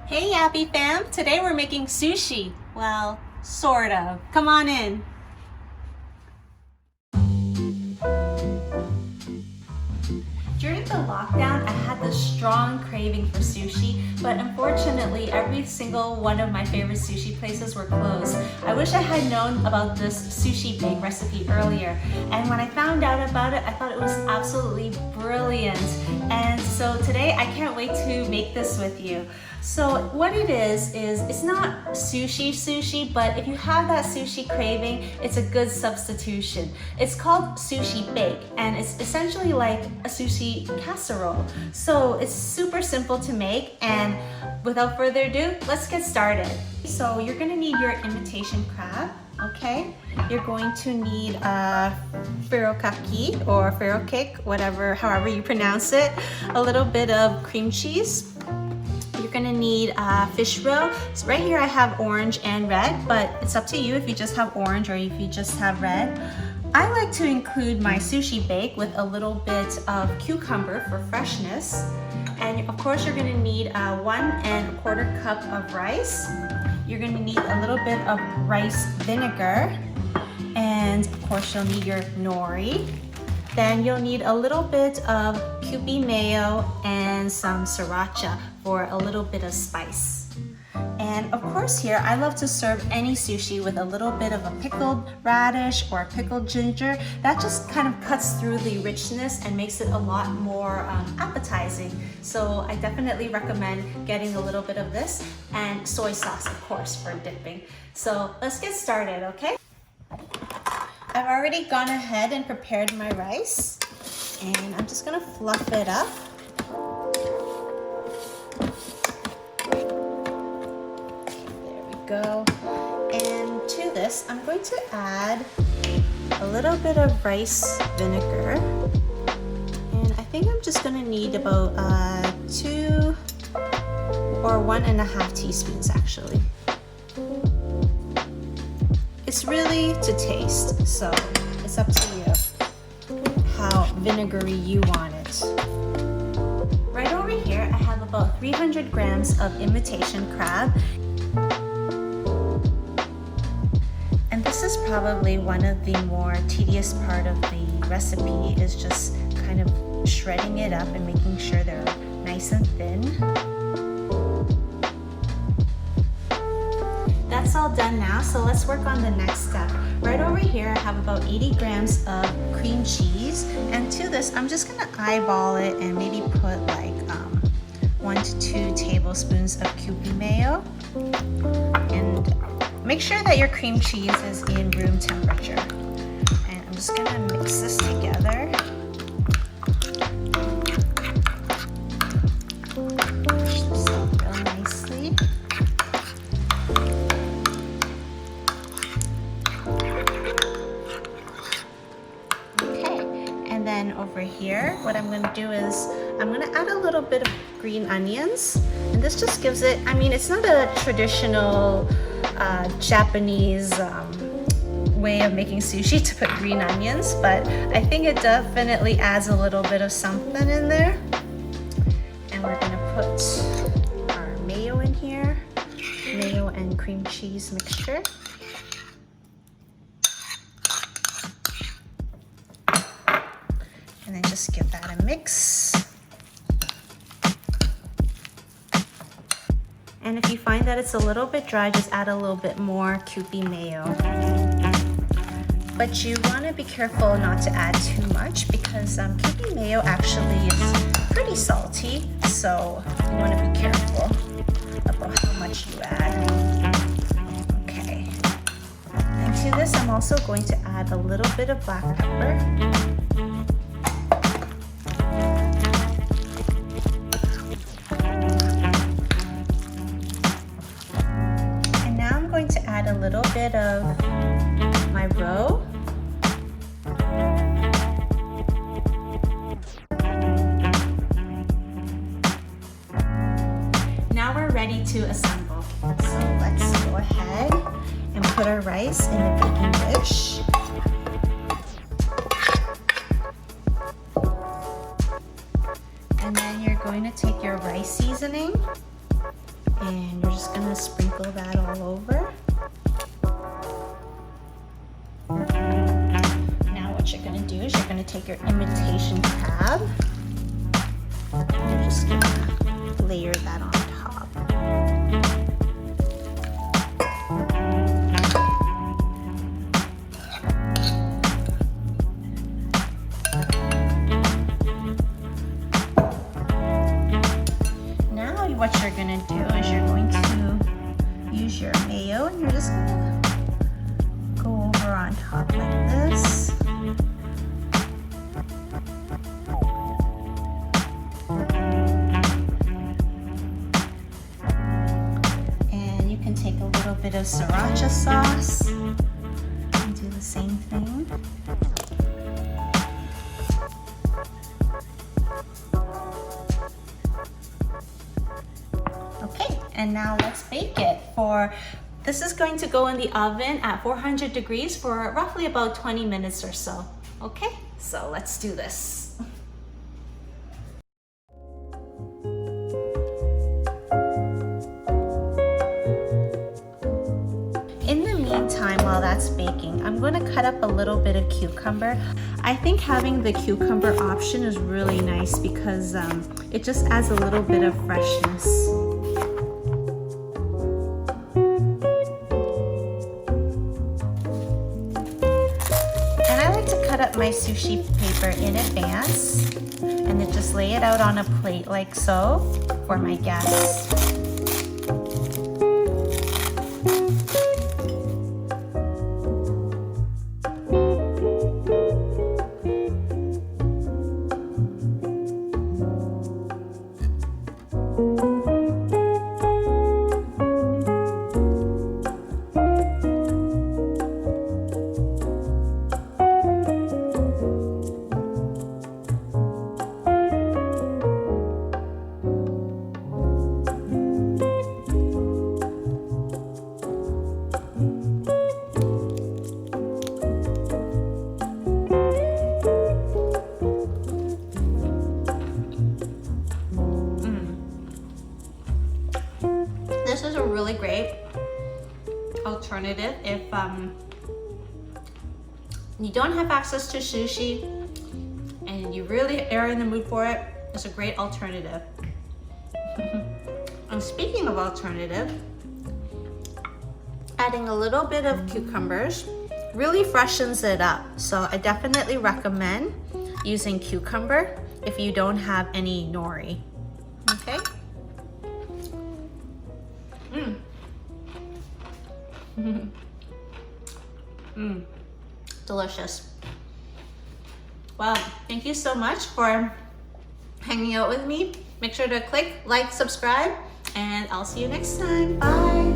Hey Yappy fam! Today we're making sushi. Well, sort of. Come on in. During the lockdown, I had this strong craving for sushi, but unfortunately, every single one of my favorite sushi places were closed. I wish I had known about this sushi bake recipe earlier, and when I found out about it, I thought it was absolutely brilliant. And so today, I can't wait to make this with you. So what it is it's not sushi, but if you have that sushi craving, it's a good substitution. It's called sushi bake, and it's essentially like a sushi casserole. So it's super simple to make, and without further ado, let's get started. So you're gonna need your imitation crab, okay? You're going to need Furikake or Furikake, however you pronounce it, a little bit of cream cheese. You're gonna need fish roe. So right here I have orange and red, but it's up to you if you just have orange or if you just have red. I like to include my sushi bake with a little bit of cucumber for freshness. And of course you're gonna need 1 1/4 cup of rice. You're gonna need a little bit of rice vinegar. And of course you'll need your nori. Then you'll need a little bit of Kewpie mayo and some sriracha for a little bit of spice. And of course here, I love to serve any sushi with a little bit of a pickled radish or pickled ginger. That just kind of cuts through the richness and makes it a lot more appetizing. So I definitely recommend getting a little bit of this, and soy sauce, of course, for dipping. So let's get started, okay? I've already gone ahead and prepared my rice, and I'm just gonna fluff it up. There we go. And to this, I'm going to add a little bit of rice vinegar. And I think I'm just gonna need about 2 or 1.5 teaspoons actually. It's really to taste, so it's up to you how vinegary you want it. Right over here, I have about 300 grams of imitation crab. And this is probably one of the more tedious part of the recipe, is just kind of shredding it up and making sure they're nice and thin. That's all done now, so let's work on the next step. Right over here, I have about 80 grams of cream cheese, and to this, I'm just gonna eyeball it and maybe put like 1 to 2 tablespoons of Kewpie mayo. And make sure that your cream cheese is in room temperature. And I'm just gonna mix this together. Push this up real nicely. Then over here, what I'm going to do is I'm going to add a little bit of green onions, and this just gives it, I mean, it's not a traditional Japanese way of making sushi to put green onions, but I think it definitely adds a little bit of something in there. And we're going to put our mayo in here, mayo and cream cheese mixture. And then just give that a mix. And if you find that it's a little bit dry, just add a little bit more Kewpie mayo. But you want to be careful not to add too much, because Kewpie mayo actually is pretty salty, so you want to be careful about how much you add. Okay. And to this, I'm also going to add a little bit of black pepper. A little bit of my roe. Now we're ready to assemble. So let's go ahead and put our rice in the baking dish. And then you're going to take your rice seasoning And you're just gonna sprinkle that all over. Now what you're gonna do is you're gonna take your imitation crab and you're just gonna layer that on top. Now what you're gonna do is you're going to use your mayo and you're just gonna go over on top like this. And you can take a little bit of sriracha sauce and do the same thing. Okay, and now let's bake it for, this is going to go in the oven at 400 degrees for roughly about 20 minutes or so. Okay, so let's do this. In the meantime, while that's baking, I'm going to cut up a little bit of cucumber. I think having the cucumber option is really nice because it just adds a little bit of freshness. Up my sushi paper in advance and then just lay it out on a plate like so for my guests. This is a really great alternative if you don't have access to sushi and you really are in the mood for it. It's a great alternative. And speaking of alternative, adding a little bit of cucumbers really freshens it up. So I definitely recommend using cucumber if you don't have any nori. Okay. Delicious. Well, thank you so much for hanging out with me. Make sure to click like, subscribe, and I'll see you next time. Bye.